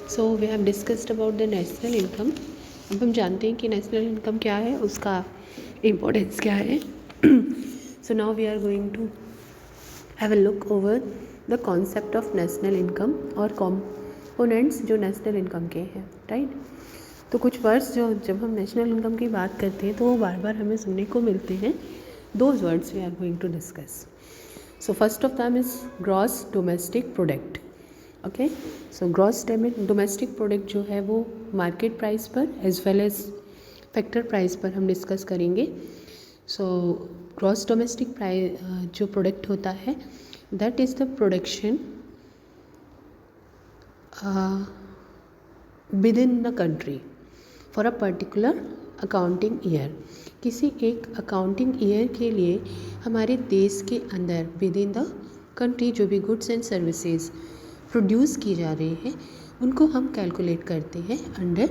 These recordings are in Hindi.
So we have discussed about the national income. अब हम जानते हैं कि नेशनल इनकम क्या है, उसका इम्पोर्टेंस क्या है। So now we are going to have a look over the concept of national income और कॉम्पोनेंट्स जो नेशनल इनकम के हैं, राइट। तो कुछ वर्ड्स जो जब हम नेशनल इनकम की बात करते हैं तो वो बार बार हमें सुनने को मिलते हैं। Those words we are going to discuss. So first of them is gross domestic product. Okay, so gross domestic product जो है वो मार्केट प्राइस पर as well as factor price पर हम डिस्कस करेंगे। सो ग्रॉस डोमेस्टिक प्राइस जो प्रोडक्ट होता है that is the production within the country for a particular accounting year. किसी एक अकाउंटिंग ईयर के लिए हमारे देश के अंदर विद इन द कंट्री जो भी गुड्स एंड सर्विसेज प्रोड्यूस की जा रही है उनको हम कैलकुलेट करते हैं अंडर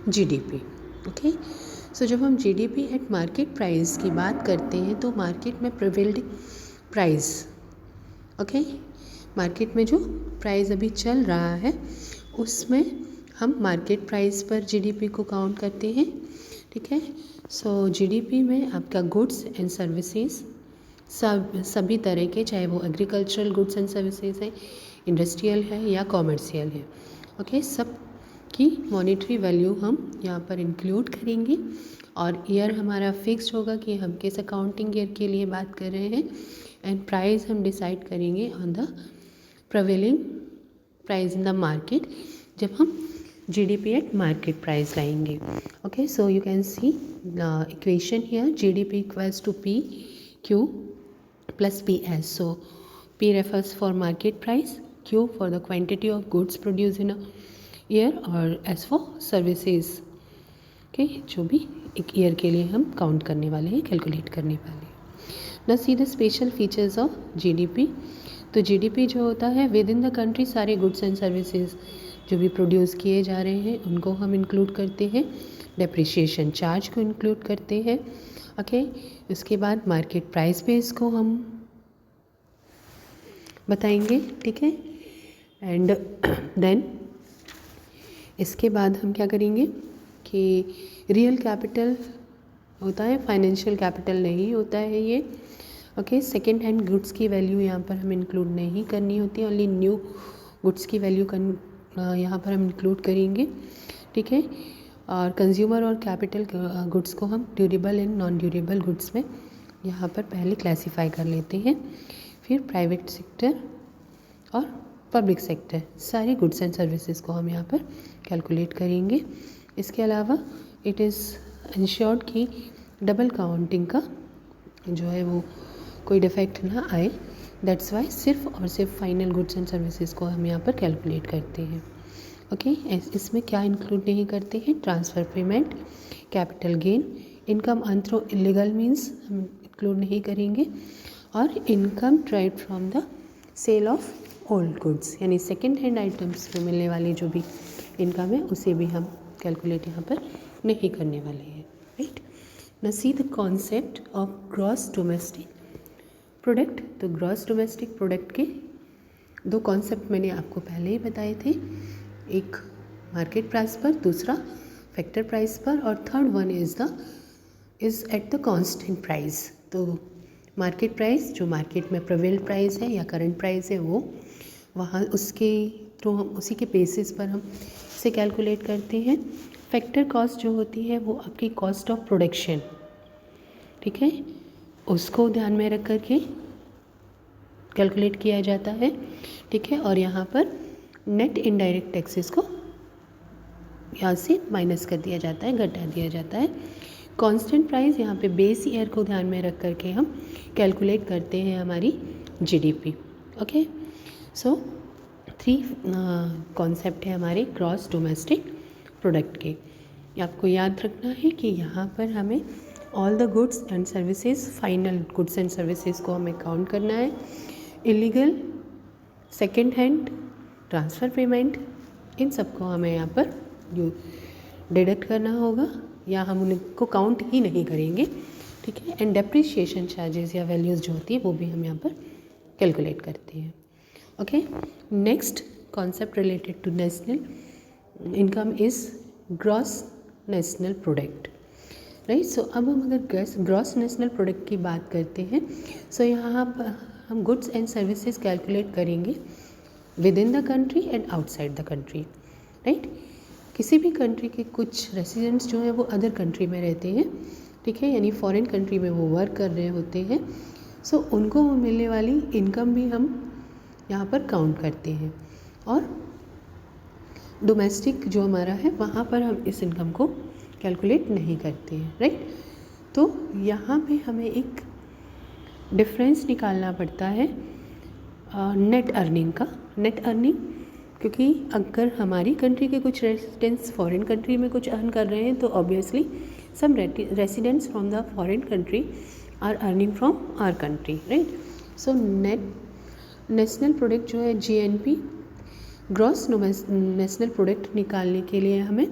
जीडीपी। ओके, सो जब हम जीडीपी एट मार्केट प्राइस की बात करते हैं तो मार्केट में प्रिवेल्ड प्राइस, ओके, मार्केट में जो प्राइस अभी चल रहा है उसमें हम मार्केट प्राइस पर जीडीपी को काउंट करते हैं। ठीक है, सो जीडीपी में आपका गुड्स एंड सर्विसेज सभी तरह के, चाहे वो एग्रीकल्चरल गुड्स एंड सर्विसेज है, इंडस्ट्रियल है या कॉमर्शियल है, ओके, सब की मॉनेटरी वैल्यू हम यहाँ पर इंक्लूड करेंगे। और ईयर हमारा फिक्स्ड होगा कि हम किस अकाउंटिंग ईयर के लिए बात कर रहे हैं, एंड प्राइस हम डिसाइड करेंगे on the prevailing price in the market जब हम जीडीपी एट मार्केट प्राइस लाएंगे। Okay, so you can see the equation here, GDP equals to P Q plus PS. So P refers for market price, Q for the quantity of goods produced in a year और S for services। okay, जो भी एक ईयर के लिए हम काउंट करने वाले हैं, कैलकुलेट करने वाले हैं। Now see the special features of GDP। तो GDP जो होता है विद इन द कंट्री सारे गुड्स एंड सर्विसेज जो भी प्रोड्यूस किए जा रहे हैं उनको हम इंक्लूड करते हैं, डेप्रिसिएशन चार्ज को इंक्लूड करते हैं। ओके, उसके बाद मार्केट प्राइस पे इसको हम बताएंगे, ठीक है। एंड देन इसके बाद हम क्या करेंगे कि रियल कैपिटल होता है, फाइनेंशियल कैपिटल नहीं होता है ये। ओके, सेकेंड हैंड गुड्स की वैल्यू यहाँ पर हम इंक्लूड नहीं करनी होती, ओनली न्यू गुड्स की वैल्यू यहाँ पर हम इंक्लूड करेंगे, ठीक है। और कंज्यूमर और कैपिटल गुड्स को हम durable and non durable goods में यहाँ पर पहले क्लासीफाई कर लेते हैं। फिर प्राइवेट सेक्टर और पब्लिक सेक्टर सारी गुड्स एंड सर्विसेज को हम यहाँ पर कैलकुलेट करेंगे। इसके अलावा इट इज़ इंश्योर्ड कि डबल काउंटिंग का जो है वो कोई डिफेक्ट ना आए, दैट्स वाई सिर्फ और सिर्फ फाइनल गुड्स एंड सर्विसेज को हम यहाँ पर कैलकुलेट करते हैं। ओके, इसमें क्या इंक्लूड नहीं करते हैं, transfer payment, capital gain, income earn through illegal means हम इंक्लूड नहीं करेंगे, और income derived from the sale of old goods यानी सेकेंड हैंड आइटम्स में मिलने वाली जो भी इनकम है उसे भी हम कैलकुलेट यहाँ पर नहीं करने वाले हैं, right. Now see the concept of gross domestic product. तो ग्रॉस डोमेस्टिक प्रोडक्ट के दो कॉन्सेप्ट मैंने आपको पहले ही बताए थे, एक मार्केट प्राइस पर, दूसरा फैक्टर प्राइस पर, और third one is at the constant price. तो मार्केट प्राइस जो मार्केट में प्रिवेल्ड प्राइस है या करंट प्राइस है वो वहाँ उसके थ्रू हम उसी के बेसिस पर हम इसे कैलकुलेट करते हैं। फैक्टर कॉस्ट जो होती है वो आपकी कॉस्ट ऑफ प्रोडक्शन, ठीक है, उसको ध्यान में रख कर के कैलकुलेट किया जाता है, ठीक है। और यहाँ पर नेट इनडायरेक्ट टैक्सेस को यहाँ से माइनस कर दिया जाता है, घटा दिया जाता है। कांस्टेंट प्राइस यहाँ पे बेस ईयर को ध्यान में रख करके हम कैलकुलेट करते हैं हमारी जीडीपी। ओके, सो 3 कॉन्सेप्ट है हमारे ग्रॉस डोमेस्टिक प्रोडक्ट के। आपको याद रखना है कि यहाँ पर हमें all the goods and services, final goods and services को हमें काउंट करना है, illegal, second hand, transfer payment, इन सबको हमें यहाँ पर डिडक्ट करना होगा या हम उनको काउंट ही नहीं करेंगे, ठीक है। एंड डेप्रिसिएशन चार्जेस या वैल्यूज़ जो होती है वो भी हम यहाँ पर कैलकुलेट करते हैं। Okay, next concept related to national income is gross national product, right. So अब हम अगर ग्रॉस नेशनल प्रोडक्ट की बात करते हैं, सो यहाँ पर हम गुड्स एंड सर्विसेज कैलकुलेट करेंगे with in the country and outside the country, right. किसी भी कंट्री के कुछ रेसिडेंट्स जो हैं वो अदर कंट्री में रहते हैं, ठीक है, यानी फॉरेन कंट्री में वो वर्क कर रहे होते हैं। सो उनको मिलने वाली इनकम भी हम यहाँ पर काउंट करते हैं, और डोमेस्टिक जो हमारा है वहाँ पर हम इस इनकम को कैलकुलेट नहीं करते हैं, राइट। तो यहाँ पे हमें एक डिफरेंस निकालना पड़ता है नेट अर्निंग का। नेट अर्निंग, क्योंकि अगर हमारी कंट्री के कुछ रेसिडेंट्स फॉरेन कंट्री में कुछ अर्न कर रहे हैं तो obviously some residents from the foreign country are earning from our country, right. So net national product जो है GNP, ग्रॉस नेशनल प्रोडक्ट निकालने के लिए हमें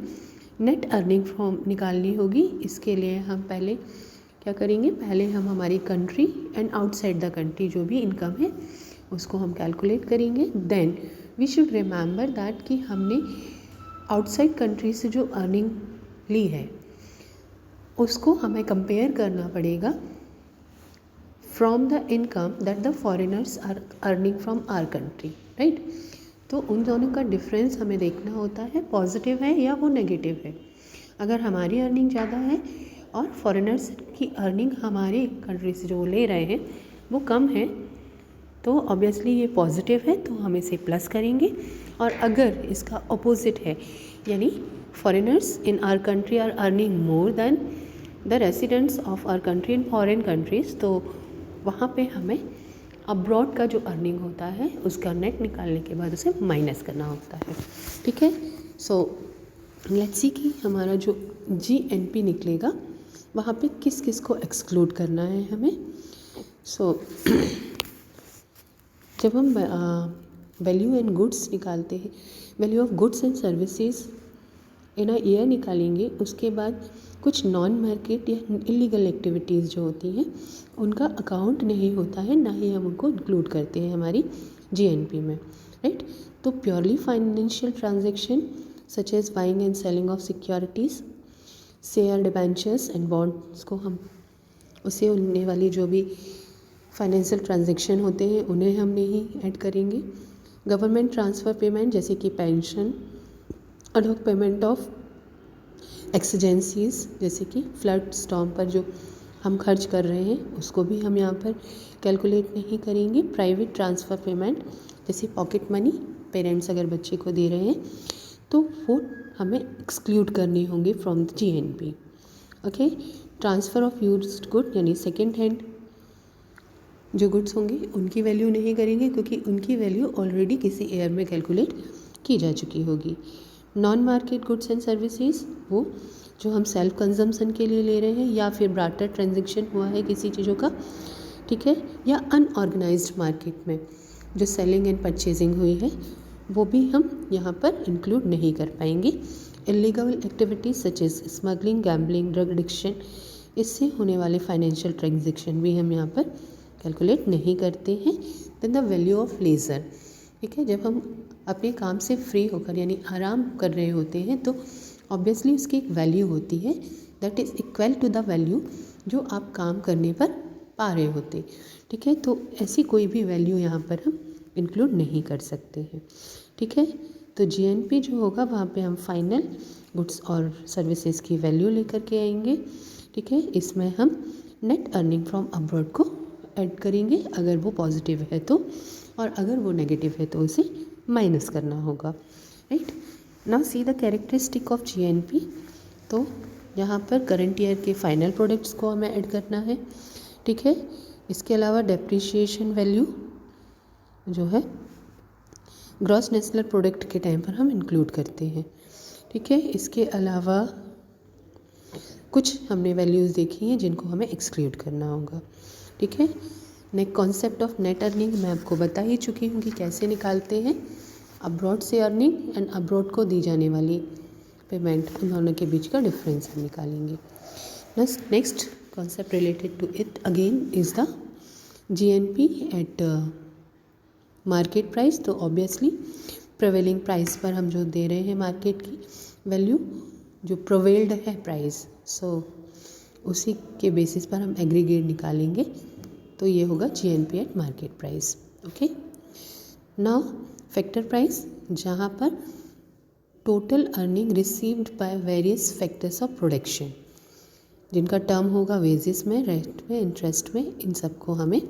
नेट अर्निंग फ्रॉम निकालनी होगी। इसके लिए हम पहले क्या करेंगे, पहले हम हमारी country and outside the country जो भी इनकम है उसको हम कैलकुलेट करेंगे। Then we should remember that कि हमने आउटसाइड कंट्री से जो अर्निंग ली है उसको हमें कंपेयर करना पड़ेगा from the income that the foreigners are earning from our country, right. तो उन दोनों का डिफरेंस हमें देखना होता है, पॉजिटिव है या वो नेगेटिव है। अगर हमारी अर्निंग ज़्यादा है और फॉरेनर्स की अर्निंग हमारे कंट्री से जो ले रहे हैं वो कम है, तो ऑब्वियसली ये पॉजिटिव है, तो हम इसे प्लस करेंगे। और अगर इसका अपोजिट है, यानी foreigners in our country are earning more than the residents of our country in foreign countries, तो वहाँ पे हमें अब्रॉड का जो अर्निंग होता है उसका नेट निकालने के बाद उसे माइनस करना होता है, ठीक है। सो लेट्स सी कि हमारा जो GNP निकलेगा वहाँ पे किस किस को एक्सक्लूड करना है हमें। सो जब हम वैल्यू एंड गुड्स निकालते हैं, value of goods and services in a year निकालेंगे, उसके बाद कुछ नॉन मार्केट या इलीगल एक्टिविटीज़ जो होती हैं उनका अकाउंट नहीं होता है, ना ही हम उनको इंक्लूड करते हैं हमारी GNP में, राइट। तो purely financial transaction such as buying and selling of securities, share, debentures and bonds को हम उसे होने वाली जो भी फाइनेंशियल ट्रांजेक्शन होते हैं उन्हें हम नहीं ऐड करेंगे। गवर्नमेंट ट्रांसफ़र पेमेंट जैसे कि pension, ad hoc payment of exigencies जैसे कि फ्लड स्टॉर्म पर जो हम खर्च कर रहे हैं उसको भी हम यहाँ पर कैलकुलेट नहीं करेंगे। प्राइवेट ट्रांसफ़र पेमेंट जैसे पॉकेट मनी पेरेंट्स अगर बच्चे को दे रहे हैं तो वो हमें एक्सक्लूड करने होंगे from the GNP, okay. Transfer of used good यानी सेकेंड हैंड जो गुड्स होंगे उनकी वैल्यू नहीं करेंगे, क्योंकि उनकी वैल्यू ऑलरेडी किसी ईयर में कैलकुलेट की जा चुकी होगी। Non market goods and services वो जो हम सेल्फ कंजम्पशन के लिए ले रहे हैं या फिर बार्टर ट्रांजेक्शन हुआ है किसी चीज़ों का, ठीक है, या अनऑर्गेनाइज्ड मार्केट में जो सेलिंग एंड परचेजिंग हुई है वो भी हम यहाँ पर इंक्लूड नहीं कर पाएंगे। Illegal activities such as smuggling, gambling, drug addiction, इससे होने वाले फाइनेंशियल ट्रांजेक्शन भी हम यहाँ पर कैलकुलेट नहीं करते हैं। Then the value of leisure, ठीक है, जब हम अपने काम से फ्री होकर यानी आराम कर रहे होते हैं तो ऑब्वियसली उसकी एक वैल्यू होती है that is equal to the value जो आप काम करने पर पा रहे होते, ठीक है। तो ऐसी कोई भी वैल्यू यहाँ पर हम इंक्लूड नहीं कर सकते हैं, ठीक है। तो GNP जो होगा वहाँ पे हम फाइनल गुड्स और सर्विसेज की वैल्यू लेकर के आएंगे, ठीक है। इसमें हम नेट अर्निंग फ्रॉम अब्रॉड को ऐड करेंगे अगर वो पॉजिटिव है तो, और अगर वो नेगेटिव है तो उसे माइनस करना होगा, right. Now see the characteristic of GNP। तो यहाँ पर करंट ईयर के फाइनल प्रोडक्ट्स को हमें ऐड करना है, ठीक है। इसके अलावा डेप्रिशिएशन वैल्यू जो है ग्रॉस नेशनल प्रोडक्ट के टाइम पर हम इंक्लूड करते हैं, ठीक है। इसके अलावा कुछ हमने वैल्यूज़ देखी हैं जिनको हमें एक्सक्लूड करना होगा, ठीक है। Next concept of net earning मैं आपको बता ही चुकी हूँ कि कैसे निकालते हैं। अब्रॉड से अर्निंग एंड अब्रॉड को दी जाने वाली पेमेंट, उन दोनों के बीच का डिफरेंस हम निकालेंगे। Next concept related to it again is the GNP at market price. तो ऑब्वियसली प्रिवेलिंग प्राइस पर हम जो दे रहे हैं मार्केट की वैल्यू, जो प्रिवेल्ड है प्राइस, सो उसी के बेसिस पर हम एग्रीगेट निकालेंगे, तो ये होगा GNP eight market price. Okay, now factor price, जहाँ पर total earning received by various factors of production, जिनका टर्म होगा वेजेस में, रेंट में, इंटरेस्ट में, इन सबको हमें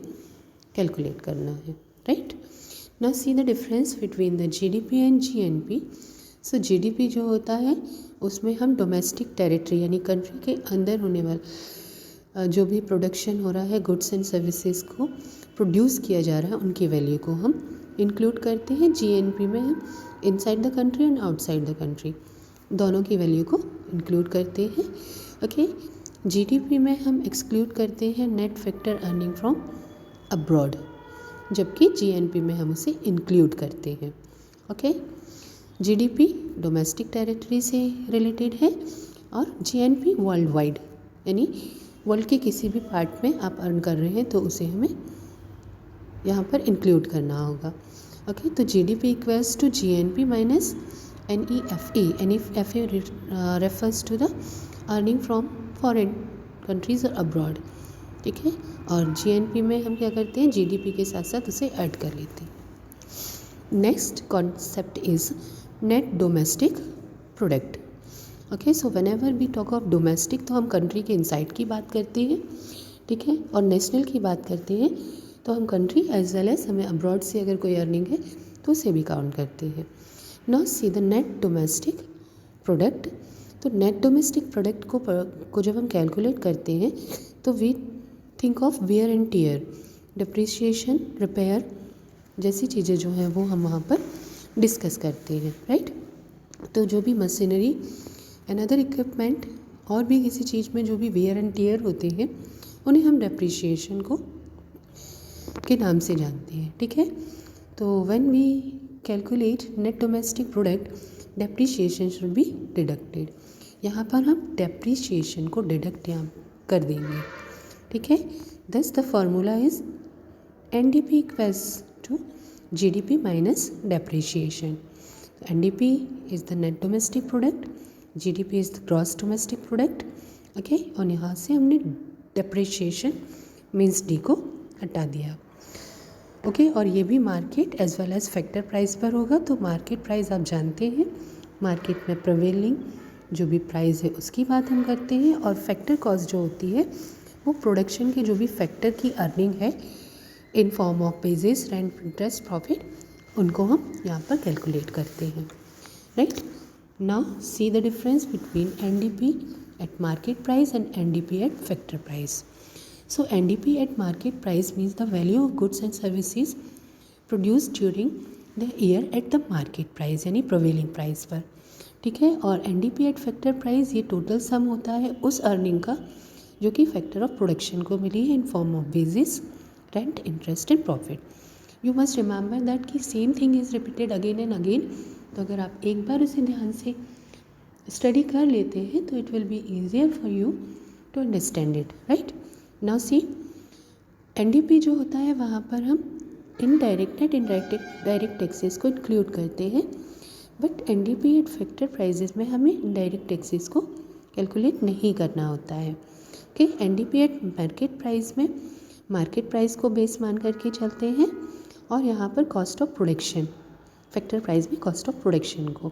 कैलकुलेट करना है, right. Now see the difference between the GDP and GNP. So GDP जो होता है उसमें हम डोमेस्टिक टेरिटरी यानी कंट्री के अंदर होने वाला जो भी प्रोडक्शन हो रहा है, गुड्स एंड सर्विसेज को प्रोड्यूस किया जा रहा है, उनकी वैल्यू को हम इंक्लूड करते हैं। जीएनपी में हम inside the country and outside the country दोनों की वैल्यू को इंक्लूड करते हैं। ओके, जीडीपी में हम एक्सक्लूड करते हैं net factor earning from abroad, जबकि जीएनपी में हम उसे इंक्लूड करते हैं। ओके, जीडीपी डोमेस्टिक टेरिटरी से रिलेटेड है और जीएनपी वर्ल्ड वाइड, यानी वर्ल्ड के किसी भी पार्ट में आप अर्न कर रहे हैं तो उसे हमें यहाँ पर इंक्लूड करना होगा। ओके, तो GDP equals to GNP minus NEFT. NEFT refers to the earning from foreign countries और अब्रॉड, ठीक है। और जीएनपी में हम क्या करते हैं, जीडीपी के साथ साथ उसे ऐड कर लेते हैं। Next concept is net domestic product. Okay, so whenever we talk of domestic तो हम कंट्री के इनसाइड की बात करते हैं, ठीक है, और नेशनल की बात करते हैं तो हम कंट्री एज वेल एज हमें अब्रॉड से अगर कोई अर्निंग है तो उसे भी काउंट करते हैं। Now see the net domestic product. तो नेट डोमेस्टिक प्रोडक्ट को जब हम कैलकुलेट करते हैं तो we think of wear and tear, depreciation, repair जैसी चीज़ें जो हैं वो हम वहाँ पर डिस्कस करते हैं, राइट। तो जो भी मशीनरी एंड अदर इक्विपमेंट और भी किसी चीज़ में जो भी वेयर एंड टियर होते हैं उन्हें हम डेप्रिसिएशन को के नाम से जानते हैं, ठीक है। तो when we calculate net domestic product, depreciation should be deducted. यहाँ पर हम डेप्रिसिएशन को डिडक्ट यहाँ कर देंगे, ठीक है। This the formula is NDP equals to GDP minus depreciation. NDP is the net domestic product, GDP is the gross domestic product. Okay, और यहाँ से हमने डेप्रिसिएशन मीन्स डी को हटा दिया। ओके, और ये भी market as well as factor price पर होगा। तो मार्केट प्राइस आप जानते हैं, मार्केट में प्रिवेलिंग जो भी प्राइस है उसकी बात हम करते हैं, और फैक्टर कॉस्ट जो होती है वो प्रोडक्शन के जो भी फैक्टर की अर्निंग है in form of wages, rent, interest, profit, उनको हम यहाँ पर कैलकुलेट करते हैं, right. Now see the difference between NDP at market price and NDP at factor price. So NDP at market price means the value of goods and services produced during the year at the market price, यानी prevailing price पर, ठीक है। और NDP at factor price ये टोटल सम होता है उस अर्निंग का जो कि फैक्टर ऑफ प्रोडक्शन को मिली है in form of wages, rent, interest and profit. You must remember that कि same thing is repeated again and again. तो अगर आप एक बार उसे ध्यान से स्टडी कर लेते हैं तो it will be easier for you to understand it, right. Now see NDP जो होता है वहाँ पर हम इनडायरेक्ट एंड डायरेक्ट टैक्सेस को इंक्लूड करते हैं, but NDP at factor prices में हमें इनडायरेक्ट टैक्सेस को कैलकुलेट नहीं करना होता है। Okay, NDP at market price में मार्केट प्राइस को बेस मान करके चलते हैं, और यहाँ पर cost of production, factor price में कॉस्ट ऑफ प्रोडक्शन को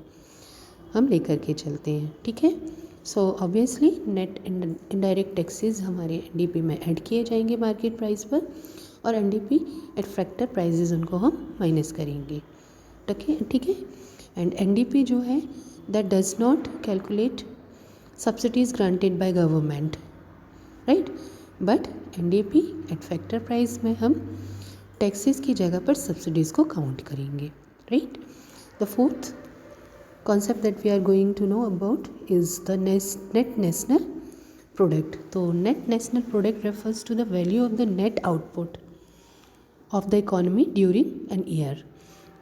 हम लेकर के चलते हैं, ठीक है। So obviously net indirect taxes हमारे एनडीपी में ऐड किए जाएंगे मार्केट प्राइस पर, और एनडीपी एट फैक्टर प्राइजेस उनको हम माइनस करेंगे, ठीक है। एंड एनडीपी जो है that does not calculate subsidies granted by government, right, but NDP at factor price में हम टैक्सेस की जगह पर सब्सिडीज़ को काउंट करेंगे, right. The fourth concept that we are going to know about is the net national product. तो net national product refers to the value of the net output of the economy during an year.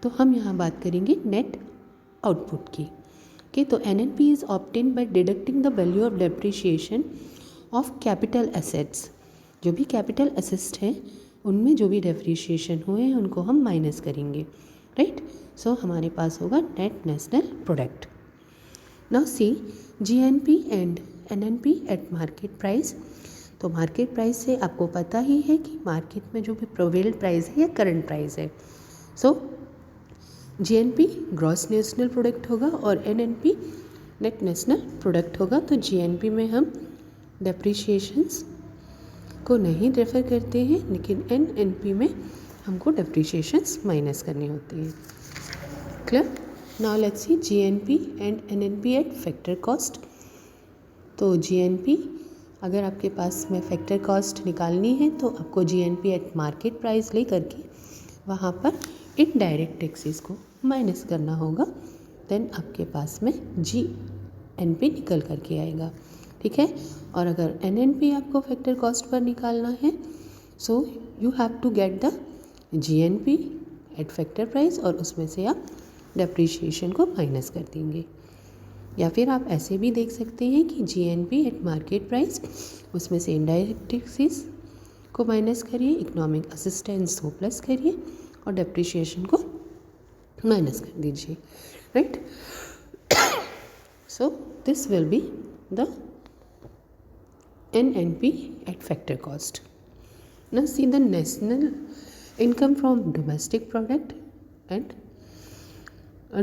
तो हम यहाँ बात करेंगे net output की, okay। तो NNP is obtained by deducting the value of depreciation of capital assets। जो भी capital assets हैं उनमें जो भी depreciation हुए हैं उनको हम माइनस करेंगे, राइट। सो हमारे पास होगा net national product. Now see GNP and NNP eight market price. तो मार्केट प्राइस से आपको पता ही है कि मार्केट में जो भी प्रिवेल्ड प्राइस है या करंट प्राइस है। सो जीएनपी ग्रॉस नेशनल प्रोडक्ट होगा और एनएनपी नेट नेशनल प्रोडक्ट होगा। तो जीएनपी में हम डेप्रिशिएशंस को नहीं रेफर करते हैं, लेकिन एनएनपी में हमको डेप्रिशिएशंस माइनस करनी होती है। Clear. Now let's see GNP and NNP eight factor cost. तो जीएनपी अगर आपके पास में फैक्टर कॉस्ट निकालनी है तो आपको जीएनपी एट मार्केट प्राइस ले करके वहाँ पर इनडायरेक्ट टैक्सेस को माइनस करना होगा, देन आपके पास में जीएनपी निकल करके आएगा। ठीक है। और अगर एनएनपी आपको फैक्टर कॉस्ट पर निकालना है, so you have to get the GNP at factor price और उसमें से आप डेप्रिशिएशन को माइनस कर देंगे। या फिर आप ऐसे भी देख सकते हैं कि जीएनपी एट मार्केट प्राइस, उसमें से इनडायरेक्ट टैक्सेस को माइनस करिए, इकोनॉमिक असिस्टेंस को प्लस करिए और डेप्रिशिएशन को माइनस कर दीजिए। Right. So this will be the NNP eight factor cost. Now see the national income from domestic product and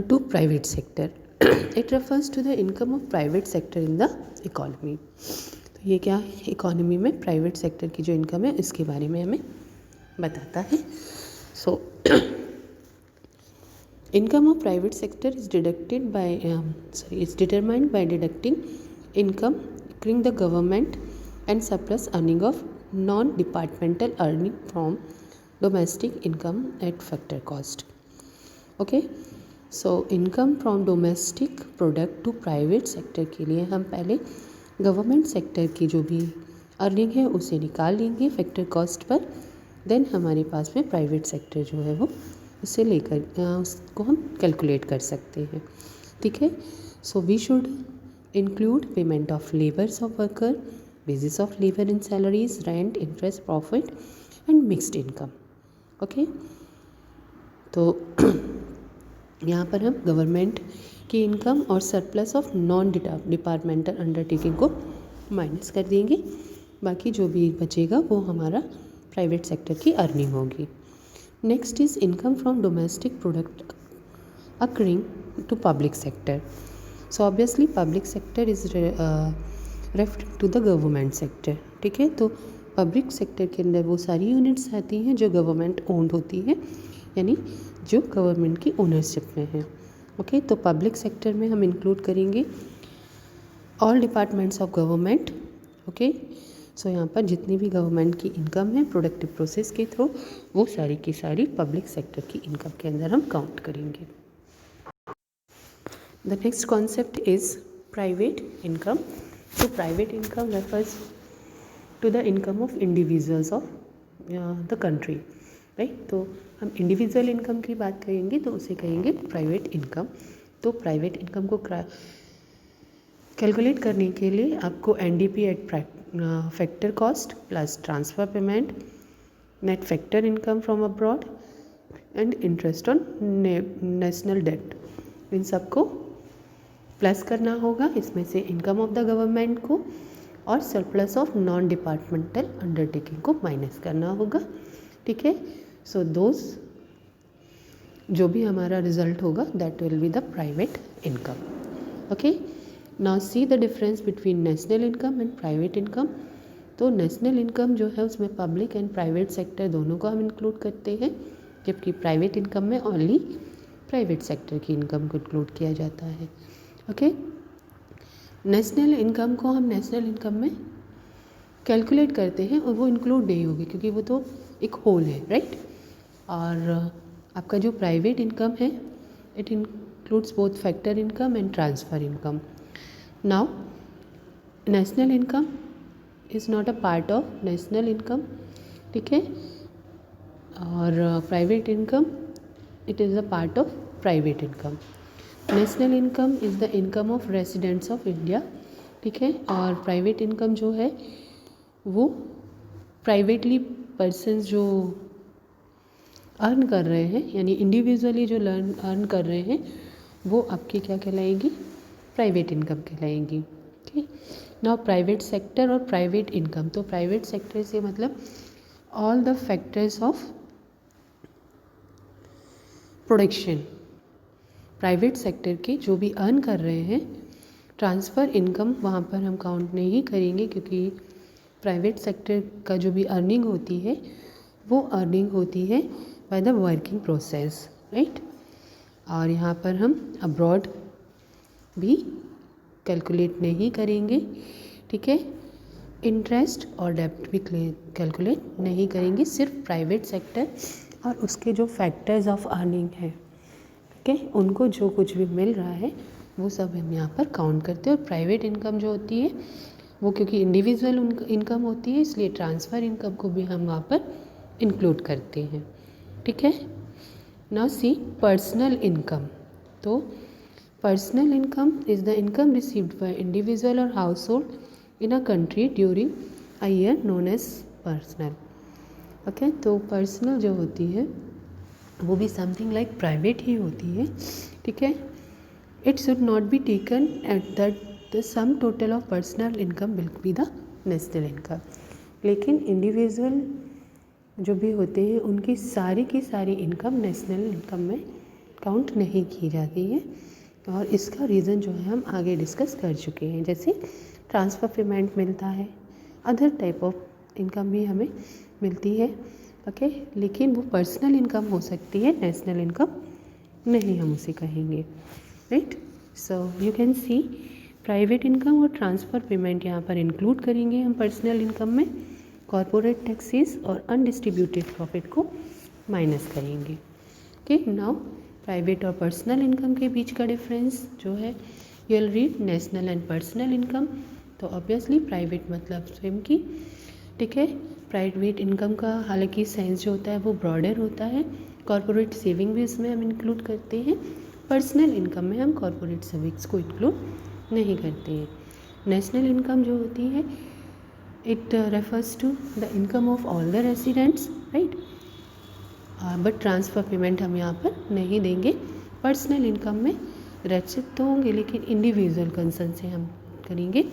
to private sector. It refers to the income of private sector in the economy. तो ये क्या है, इकोनॉमी में प्राइवेट सेक्टर की जो इनकम है इसके बारे में हमें बताता है। सो income of private sector is deducted by is determined by deducting income accruing the government and surplus earning of non-departmental earning from domestic income at factor cost. Okay, so income from domestic product to private sector के लिए हम पहले गवर्नमेंट सेक्टर की जो भी अर्निंग है उसे निकाल लेंगे फैक्टर कॉस्ट पर, देन हमारे पास में प्राइवेट सेक्टर जो है वो उसे लेकर उसको हम कैलकुलेट कर सकते हैं। ठीक है। So we should include payment of labours of worker, basis of labor in salaries, rent, interest, profit and mixed income. Okay. तो यहाँ पर हम गवर्नमेंट की इनकम और surplus of non departmental undertaking को माइनस कर देंगे, बाकी जो भी बचेगा वो हमारा प्राइवेट सेक्टर की अर्निंग होगी। Next is income from domestic product accruing to public sector. So obviously public sector is refer to the government sector. ठीक है। तो पब्लिक सेक्टर के अंदर वो सारी यूनिट्स आती हैं जो गवर्नमेंट ओन्ड होती हैं, यानी जो गवर्नमेंट की ओनरशिप में है। ओके। तो पब्लिक सेक्टर में हम इंक्लूड करेंगे all departments of government. Okay. So यहाँ पर जितनी भी गवर्नमेंट की इनकम है प्रोडक्टिव प्रोसेस के थ्रू, वो सारी की सारी पब्लिक सेक्टर की इनकम के अंदर हम काउंट करेंगे। The next concept is private income. So private income refers to the income of individuals of the country, right? तो हम इंडिविजुअल इनकम की बात करेंगे तो उसे कहेंगे प्राइवेट इनकम। तो प्राइवेट इनकम को कैलकुलेट करने के लिए आपको NDP at factor cost plus transfer payment, net factor income from abroad and interest on national debt, इन सबको प्लस करना होगा। इसमें से इनकम ऑफ द गवर्नमेंट को और surplus of non departmental undertaking को माइनस करना होगा। ठीक है। सो दोज जो भी हमारा रिजल्ट होगा that will be the private income. Okay. Now see the difference between national income and private income. तो नेशनल इनकम जो है उसमें पब्लिक एंड प्राइवेट सेक्टर दोनों को हम इंक्लूड करते हैं, जबकि प्राइवेट इनकम में ओनली प्राइवेट सेक्टर की इनकम को इंक्लूड किया जाता है। ओके। नेशनल इनकम को हम नेशनल इनकम में कैलकुलेट करते हैं और वो इंक्लूड नहीं होगी क्योंकि वो तो एक होल है, राइट। और आपका जो प्राइवेट इनकम है it includes both factor income and transfer income. Now national income is not a part of national income. ठीक है। और private income it is a part of private income. National income is the income of residents of India. ठीक है। और प्राइवेट इनकम जो है वो प्राइवेटली पर्सन्स जो अर्न कर रहे हैं, यानी इंडिविजुअली जो अर्न कर रहे हैं, वो आपकी क्या कहलाएगी, प्राइवेट इनकम कहलाएगी। ठीक, नाउ प्राइवेट सेक्टर और प्राइवेट इनकम। तो प्राइवेट सेक्टर से मतलब all the factors of production, private sector के जो भी अर्न कर रहे हैं, ट्रांसफ़र इनकम वहाँ पर हम काउंट नहीं करेंगे, क्योंकि प्राइवेट सेक्टर का जो भी अर्निंग होती है वो अर्निंग होती है by the working process, right. और यहाँ पर हम अब्रॉड भी कैलकुलेट नहीं करेंगे, ठीक है। इंटरेस्ट और डेब्ट भी कैलकुलेट नहीं करेंगे, सिर्फ प्राइवेट सेक्टर और उसके जो फैक्टर्स ऑफ अर्निंग है, ठीक है, उनको जो कुछ भी मिल रहा है वो सब हम यहाँ पर काउंट करते हैं। और प्राइवेट इनकम जो होती है वो क्योंकि इंडिविजुअल इनकम होती है, इसलिए ट्रांसफ़र इनकम को भी हम वहाँ पर इंक्लूड करते हैं, ठीक है। Now see personal income. तो personal income is the income received by individual और household in a country during a year known as personal. Okay, तो पर्सनल जो होती है वो भी समथिंग लाइक प्राइवेट ही होती है, ठीक है। It should not be taken at that the sum total of personal income will be the national income. लेकिन इंडिविजुअल जो भी होते हैं उनकी सारी की सारी इनकम नेशनल इनकम में काउंट नहीं की जाती है, और इसका रीज़न जो है हम आगे डिस्कस कर चुके हैं। जैसे ट्रांसफ़र पेमेंट मिलता है, अदर टाइप ऑफ इनकम भी हमें मिलती है, ओके, लेकिन वो पर्सनल इनकम हो सकती है, नेशनल इनकम नहीं हम उसे कहेंगे, right. So you can C private income और ट्रांसफ़र पेमेंट यहाँ पर इंक्लूड करेंगे हम पर्सनल इनकम में, कॉरपोरेट टैक्सेस और अनडिस्ट्रीब्यूटेड प्रॉफिट को माइनस करेंगे। ओके, नाउ प्राइवेट और पर्सनल इनकम के बीच का डिफरेंस जो है, you will read national and personal income. तो ऑब्वियसली प्राइवेट मतलब स्वयं की, ठीक है। प्राइवेट इनकम का हालांकि सेंस जो होता है वो ब्रॉडर होता है, कॉरपोरेट सेविंग भी इसमें हम इंक्लूड करते हैं, पर्सनल इनकम में हम कॉरपोरेट सेविंग्स को इंक्लूड नहीं करते हैं। नेशनल इनकम जो होती है it refers to the income of all the residents, right, but transfer payment हम यहाँ पर नहीं देंगे। पर्सनल इनकम में रेसिप्ट तो होंगे, लेकिन इंडिविजुअल कंसर्न से हम करेंगे,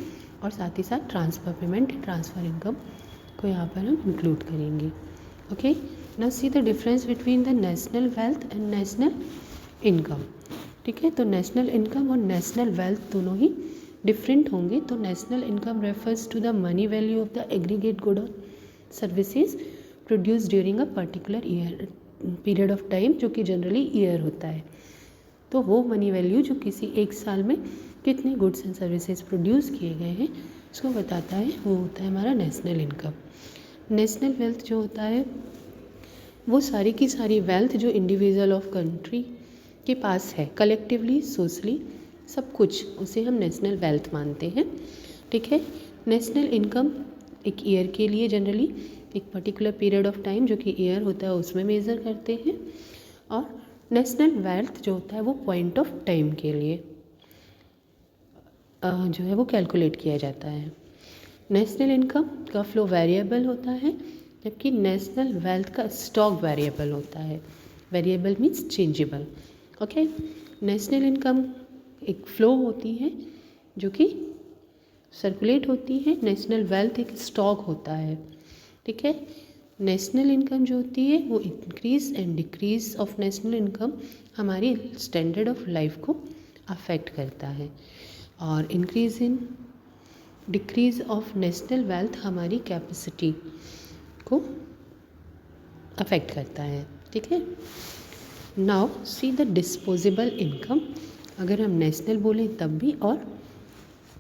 और साथ ही साथ ट्रांसफ़र पेमेंट, ट्रांसफ़र इनकम को यहाँ पर हम इंक्लूड करेंगे। Okay, now see the difference between the national wealth and national income, ठीक है। तो नेशनल इनकम और नेशनल वेल्थ दोनों ही डिफरेंट होंगे। तो national income refers to the money value of the aggregate good और services produce during a particular year period of time, जो कि जनरली ईयर होता है। तो वो मनी वैल्यू जो किसी एक साल में कितने गुड्स एंड सर्विसेज प्रोड्यूस किए गए हैं उसको बताता है, वो होता है हमारा नेशनल इनकम। नेशनल वेल्थ जो होता है वो सारी की सारी वेल्थ जो इंडिविजुअल ऑफ कंट्री के पास है, कलेक्टिवली सोशली सब कुछ, उसे हम नेशनल वेल्थ मानते हैं, ठीक है। नेशनल इनकम एक ईयर के लिए जनरली एक पर्टिकुलर पीरियड ऑफ टाइम जो कि ईयर होता है उसमें मेज़र करते हैं, और नेशनल वेल्थ जो होता है वो पॉइंट ऑफ टाइम के लिए जो है वो कैलकुलेट किया जाता है। नेशनल इनकम का फ्लो वेरिएबल होता है, जबकि नेशनल वेल्थ का स्टॉक वेरिएबल होता है। Variable means changeable, okay. National income एक फ्लो होती है जो कि सर्कुलेट होती है, नेशनल वेल्थ एक स्टॉक होता है, ठीक है। नेशनल इनकम जो होती है वो increase and decrease of national income हमारी स्टैंडर्ड ऑफ लाइफ को अफेक्ट करता है, और increase in decrease of national wealth हमारी कैपेसिटी को अफेक्ट करता है, ठीक है। Now see the disposable income. अगर हम नेशनल बोलें तब भी और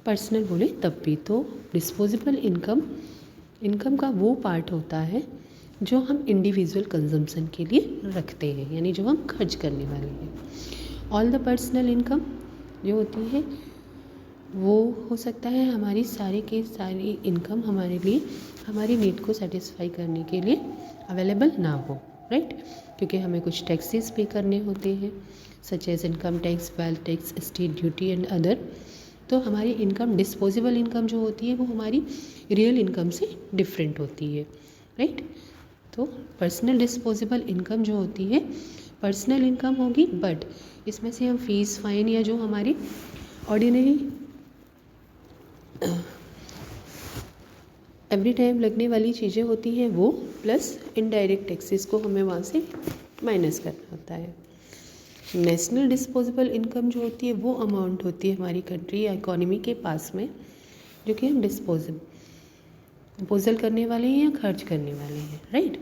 पर्सनल बोलें तब भी, तो डिस्पोजेबल इनकम का वो पार्ट होता है जो हम इंडिविजुअल कंजम्पशन के लिए रखते हैं, यानी जो हम खर्च करने वाले हैं। ऑल द पर्सनल इनकम जो होती है वो हो सकता है हमारी सारी की सारी इनकम हमारे लिए हमारी नीड को सेटिस्फाई करने के लिए अवेलेबल ना हो, राइट, क्योंकि हमें कुछ टैक्सेस पे करने होते हैं, such as income tax, wealth tax, state duty and other. तो हमारी इनकम डिस्पोजेबल इनकम जो होती है वो हमारी रियल इनकम से डिफरेंट होती है, राइट। तो पर्सनल डिस्पोजेबल इनकम जो होती है पर्सनल इनकम होगी, बट इसमें से हम फीस फाइन या जो हमारी ऑर्डिनरी एवरी टाइम लगने वाली चीज़ें होती हैं वो, प्लस इनडायरेक्ट टैक्सेस को हमें वहाँ से माइनस करना होता है। नेशनल डिस्पोजेबल इनकम जो होती है वो अमाउंट होती है हमारी कंट्री या इकोनॉमी के पास में, जो कि हम डिस्पोजल करने वाले हैं या खर्च करने वाले हैं, राइट।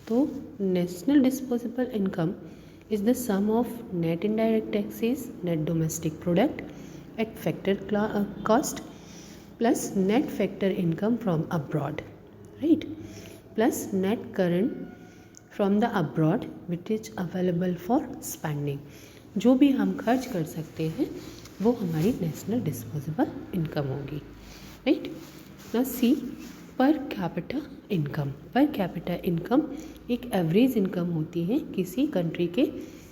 तो national disposable income is the sum of net indirect taxes, net domestic product at factor cost plus net factor income from abroad, right, plus net current from the abroad which is available for spending. जो भी हम खर्च कर सकते हैं वो हमारी नेशनल डिस्पोजेबल इनकम होगी, राइट। ना सी per capita income. Per capita income एक एवरेज इनकम होती है किसी कंट्री के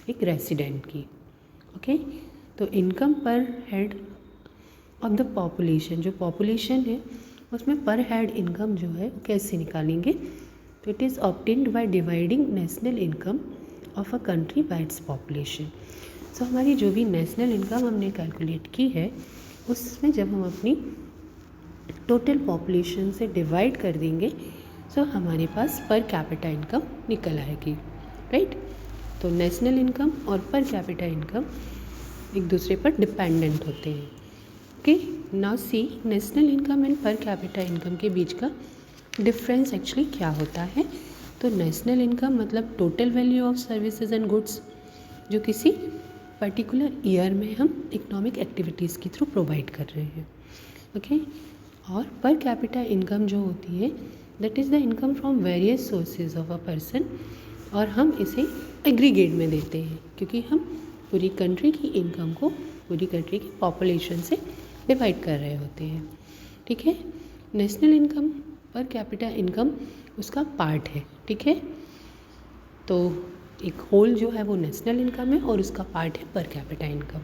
एक रेसिडेंट की, ओके। तो इनकम पर हेड ऑफ द पॉपुलेशन, जो पॉपुलेशन है उसमें पर हेड इनकम जो है कैसे निकालेंगे, तो it is obtained by dividing national income of a country by its population. So हमारी जो भी नेशनल इनकम हमने कैलकुलेट की है उसमें जब हम अपनी टोटल पॉपुलेशन से डिवाइड कर देंगे तो हमारे पास पर कैपिटा इनकम निकल आएगी, राइट। तो नेशनल इनकम और पर कैपिटा इनकम एक दूसरे पर डिपेंडेंट होते हैं, okay. Now C national income and पर कैपिटा इनकम के बीच का डिफरेंस एक्चुअली क्या होता है। तो नेशनल इनकम मतलब total value of services and goods जो किसी पर्टिकुलर ईयर में हम इकोनॉमिक एक्टिविटीज़ के थ्रू प्रोवाइड कर रहे हैं, ओके। और पर कैपिटा इनकम जो होती है that is the income from various sources of a person, और हम इसे एग्रीगेट में देते हैं क्योंकि हम पूरी कंट्री की इनकम को पूरी कंट्री की पॉपुलेशन से डिवाइड कर रहे होते हैं, ठीक है। National income per capita income उसका पार्ट है, ठीक है। तो एक होल जो है वो नेशनल इनकम है और उसका पार्ट है पर कैपिटा इनकम,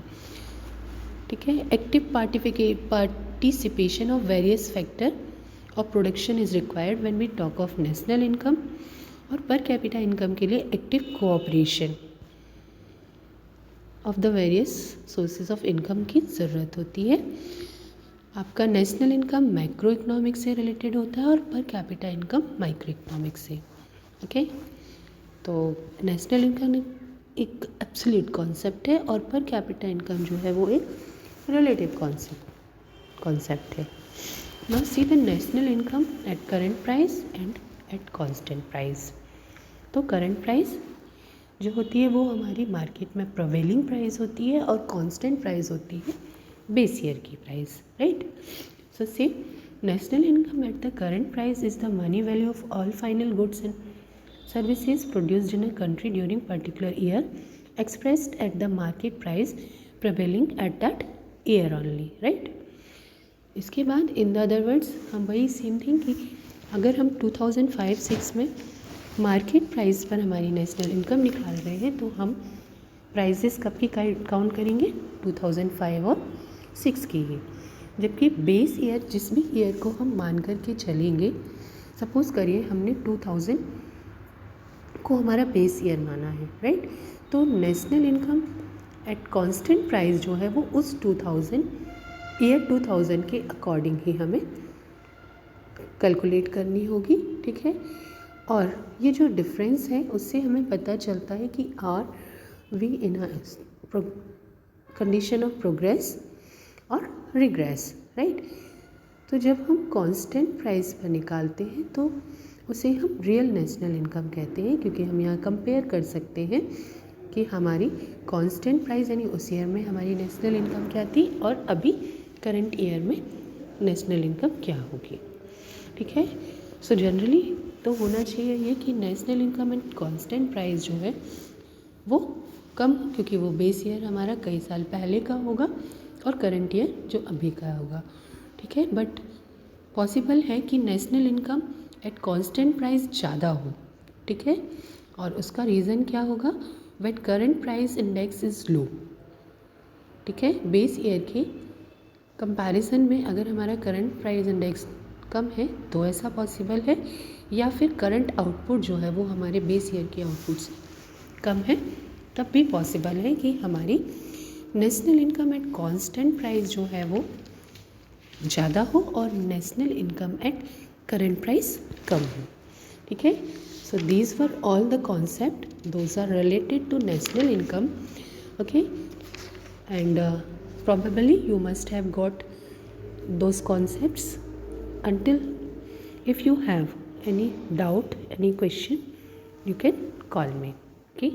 ठीक है। Active participation of various factor of production is required when we talk of national income, और पर कैपिटा इनकम के लिए active cooperation of the various sources of income की ज़रूरत होती है। आपका नेशनल इनकम मैक्रो इकोनॉमिक्स से रिलेटेड होता है और per capita income micro economics से, ओके। तो नेशनल इनकम एक एब्सोल्यूट कॉन्सेप्ट है और पर कैपिटा इनकम जो है वो एक रिलेटिव कॉन्सेप्ट है। Now see the national income at current price and eight constant price. तो करंट प्राइस जो होती है वो हमारी मार्केट में प्रिवेलिंग प्राइस होती है और कांस्टेंट प्राइस होती है बेस ईयर की प्राइस, राइट। सो से national income at the current price is the money value of all final goods and services produced in a country during particular year expressed at the market price prevailing at that year only, right। इसके बाद इन द अदर वर्ड्स हम वही सेम थिंग कि अगर हम 2005-06 में मार्केट प्राइस पर हमारी नेशनल इनकम निकाल रहे हैं तो हम प्राइसेस कब की काउंट करेंगे, 2005 और 6 की ही। जबकि बेस ईयर जिस भी ईयर को हम मान कर के चलेंगे, सपोज़ करिए हमने 2000 को हमारा बेस ईयर माना है, राइट। तो national income at constant price जो है वो उस 2000 के अकॉर्डिंग ही हमें कैलकुलेट करनी होगी, ठीक है। और ये जो डिफरेंस है उससे हमें पता चलता है कि are we in a condition of progress और रिग्रेस, राइट। तो जब हम कांस्टेंट प्राइस पर निकालते हैं तो उसे हम रियल नेशनल इनकम कहते हैं, क्योंकि हम यहाँ कंपेयर कर सकते हैं कि हमारी कांस्टेंट प्राइस यानी उस ईयर में हमारी नेशनल इनकम क्या थी और अभी करंट ईयर में नेशनल इनकम क्या होगी, ठीक है। सो जनरली तो होना चाहिए ये कि national income and constant price जो है वो कम हो, क्योंकि वो बेस ईयर हमारा कई साल पहले का होगा और करंट ईयर जो अभी का होगा, ठीक है। बट पॉसिबल है कि national income at constant price ज़्यादा हो, ठीक है। और उसका रीज़न क्या होगा, when current price index is low, ठीक है। बेस ईयर के कंपैरिजन में अगर हमारा करंट प्राइस इंडेक्स कम है तो ऐसा पॉसिबल है या फिर करंट आउटपुट जो है वो हमारे बेस ईयर के आउटपुट से कम है, तब भी पॉसिबल है कि हमारी national income at constant price जो है वो ज़्यादा हो और national income at current price कम हो। ठीक है, so these were all the concept those are related to national income. Okay, and probably you must have got those concepts. Until if you have any doubt, any question, you can call me. Okay,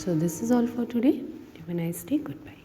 so this is all for today. Have a nice day. Goodbye.